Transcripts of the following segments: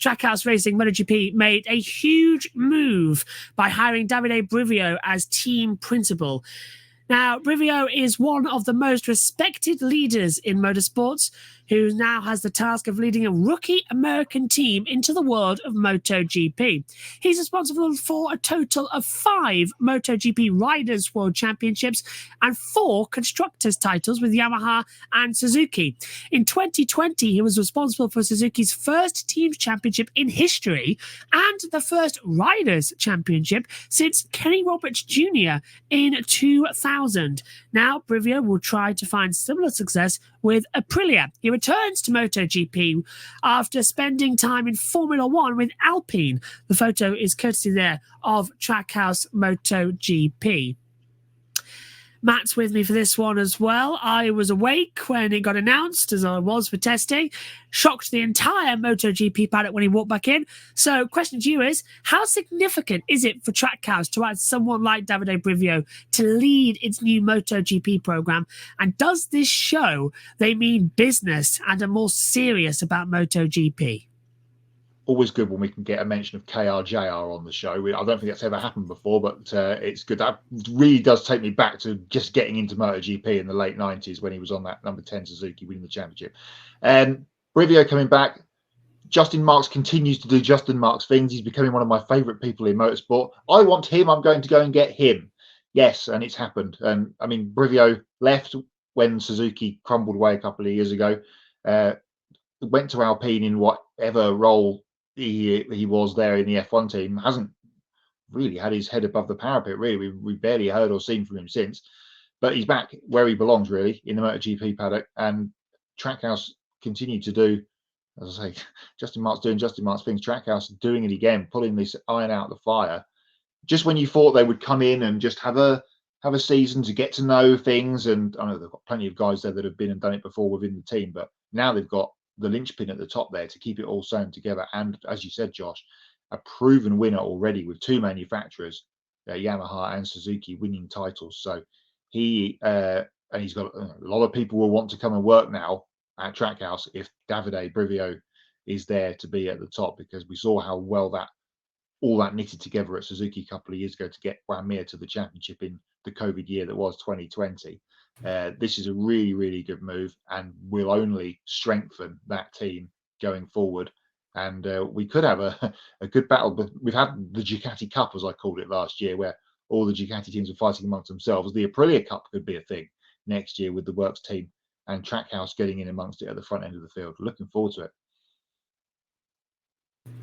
Trackhouse Racing MotoGP made a huge move by hiring Davide Brivio as team principal. Now, Brivio is one of the most respected leaders in motorsports, who now has the task of leading a rookie American team into the world of MotoGP. He's responsible for a total of 5 MotoGP Riders' World Championships and 4 Constructors' titles with Yamaha and Suzuki. In 2020, he was responsible for Suzuki's first Teams Championship in history and the first Riders' Championship since Kenny Roberts Jr. in 2000. Now, Brivio will try to find similar success with Aprilia. He returns to MotoGP after spending time in Formula One with Alpine. The photo is courtesy there of Trackhouse MotoGP. Matt's with me for this one as well. I was awake when it got announced, as I was for testing. Shocked the entire MotoGP paddock when he walked back in. So, question to you is, how significant is it for Trackhouse to add someone like Davide Brivio to lead its new MotoGP program? And does this show they mean business and are more serious about MotoGP? Always good when we can get a mention of KRJR on the show. I don't think that's ever happened before, but it's good. That really does take me back to just getting into MotoGP in the late 90s when he was on that number 10 Suzuki winning the championship. Brivio coming back. Justin Marks continues to do Justin Marks things. He's becoming one of my favourite people in motorsport. I want him. I'm going to go and get him. Yes, and it's happened. And I mean, Brivio left when Suzuki crumbled away a couple of years ago. Went to Alpine in whatever role he was there in the F1 team. Hasn't really had his head above the parapet, really. We barely heard or seen from him since. But he's back where he belongs, really, in the MotoGP paddock. And Trackhouse continued to do, as I say, Justin Marks doing Justin Marks things. Trackhouse doing it again, pulling this iron out of the fire. Just when you thought they would come in and just have a season to get to know things. And I know they've got plenty of guys there that have been and done it before within the team, but now they've got the linchpin at the top there to keep it all sewn together. And as you said, Josh, a proven winner already with 2 manufacturers, Yamaha and Suzuki, winning titles. So he's got a lot of people will want to come and work now at Trackhouse if Davide Brivio is there to be at the top, because we saw how well all that knitted together at Suzuki a couple of years ago to get Guamir to the championship in the COVID year that was 2020. This is a really, really good move and will only strengthen that team going forward. And we could have a good battle. But we've had the Ducati Cup, as I called it last year, where all the Ducati teams are fighting amongst themselves. The Aprilia Cup could be a thing next year with the Works team and Trackhouse getting in amongst it at the front end of the field. Looking forward to it.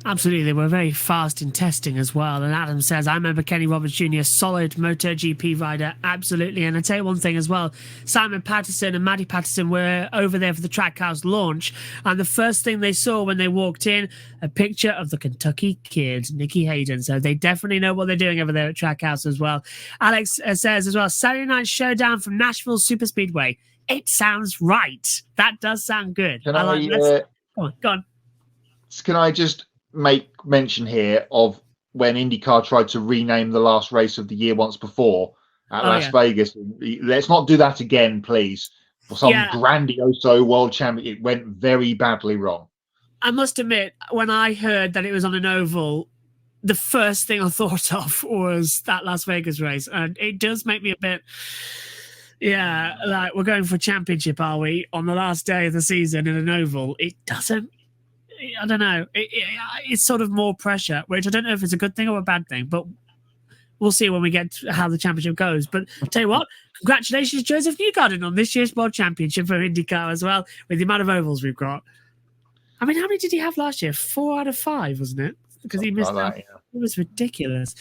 Absolutely, they were very fast in testing as well. And Adam says, I remember Kenny Roberts Jr., solid MotoGP rider, absolutely. And I tell you one thing as well, Simon Patterson and Maddie Patterson were over there for the Trackhouse launch, and the first thing they saw when they walked in, a picture of the Kentucky kid, Nicky Hayden. So they definitely know what they're doing over there at Trackhouse as well. Alex says as well, Saturday Night Showdown from Nashville Superspeedway. It sounds right. That does sound good. Go on. Can I just make mention here of when IndyCar tried to rename the last race of the year once before at Las Vegas? Let's not do that again, please. For some grandioso world champion, it went very badly wrong. I must admit, when I heard that it was on an oval, the first thing I thought of was that Las Vegas race. And it does make me a bit, like, we're going for a championship, are we? On the last day of the season in an oval. It doesn't, I don't know. It's sort of more pressure, which I don't know if it's a good thing or a bad thing, but we'll see when we get to how the championship goes. But I'll tell you what, congratulations, Joseph Newgarden, on this year's World Championship for IndyCar as well, with the amount of ovals we've got. I mean, how many did he have last year? 4 out of 5, wasn't it? Because he missed out. It was ridiculous.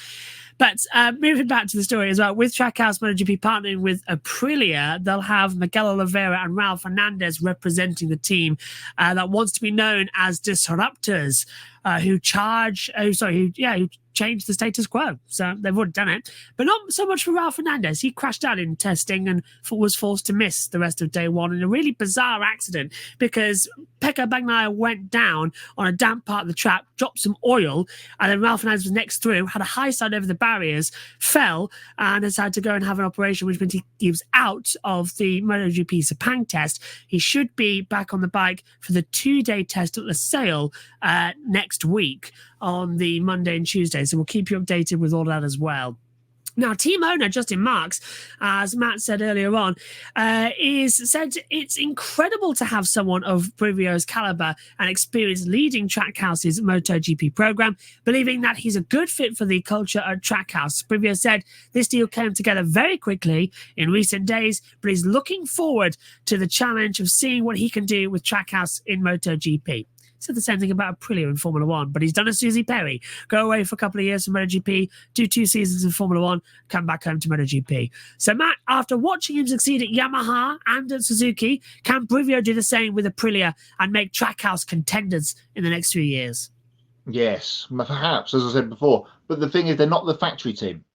But moving back to the story as well, with Trackhouse MotoGP partnering with Aprilia, they'll have Miguel Oliveira and Raul Fernandez representing the team that wants to be known as Disruptors, who change the status quo. So they've already done it. But not so much for Ralph Fernandez. He crashed out in testing and was forced to miss the rest of day one in a really bizarre accident because Pecco Bagnaia went down on a damp part of the track, dropped some oil, and then Ralph Fernandez was next through, had a high side over the barriers, fell, and decided to go and have an operation, which meant he was out of the MotoGP Sepang test. He should be back on the bike for the 2-day test at Losail next week on the Monday and Tuesday. So we'll keep you updated with all that as well. Now, team owner Justin Marks, as Matt said earlier on, said it's incredible to have someone of Brivio's caliber and experience leading Trackhouse's MotoGP program, believing that he's a good fit for the culture at Trackhouse. Brivio said this deal came together very quickly in recent days, but he's looking forward to the challenge of seeing what he can do with Trackhouse in MotoGP. Said the same thing about Aprilia in Formula One, but he's done a Susie Perry. Go away for a couple of years from MotoGP, do 2 seasons in Formula One, come back home to MotoGP. So, Matt, after watching him succeed at Yamaha and at Suzuki, can Brivio do the same with Aprilia and make Trackhouse contenders in the next few years? Yes, perhaps, as I said before. But the thing is, they're not the factory team.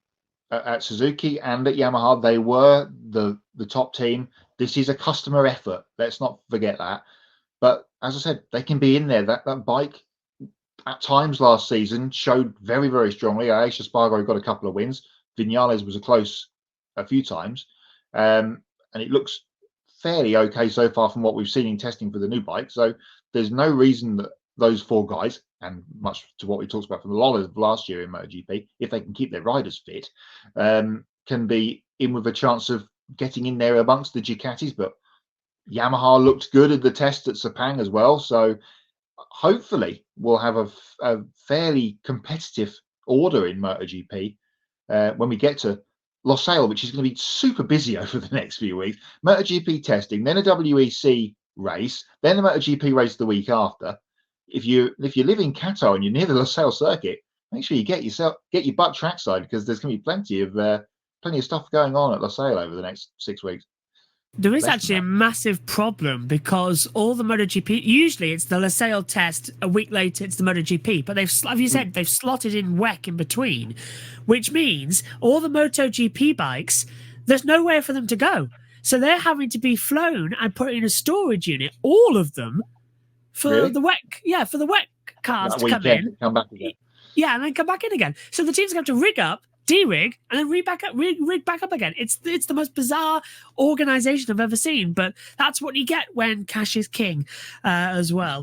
At Suzuki and at Yamaha, they were the top team. This is a customer effort. Let's not forget that. But as I said, they can be in there. That bike at times last season showed very, very strongly. Aisha Spargo got a couple of wins. Vinales was a few times. And it looks fairly okay so far from what we've seen in testing for the new bike. So there's no reason that those 4 guys, and much to what we talked about from the Lolas of last year in MotoGP, if they can keep their riders fit, can be in with a chance of getting in there amongst the Ducatis. But Yamaha looked good at the test at Sepang as well. So hopefully we'll have a fairly competitive order in MotoGP when we get to Losail, which is going to be super busy over the next few weeks. MotoGP testing, then a WEC race, then the MotoGP race the week after. If you live in Qatar and you're near the Losail circuit, make sure you get your butt trackside, because there's going to be plenty of stuff going on at Losail over the next 6 weeks. There is actually a massive problem because all the MotoGP, usually it's the Losail test, a week later it's the MotoGP, but they've slotted in WEC in between, which means all the MotoGP bikes, there's nowhere for them to go. So they're having to be flown and put in a storage unit, all of them, for the WEC, for the WEC cars to come in. Come back again. Yeah, and then come back in again. So the teams have to rig up, de-rig, and then rig back up again. It's the most bizarre organization I've ever seen, but that's what you get when cash is king as well.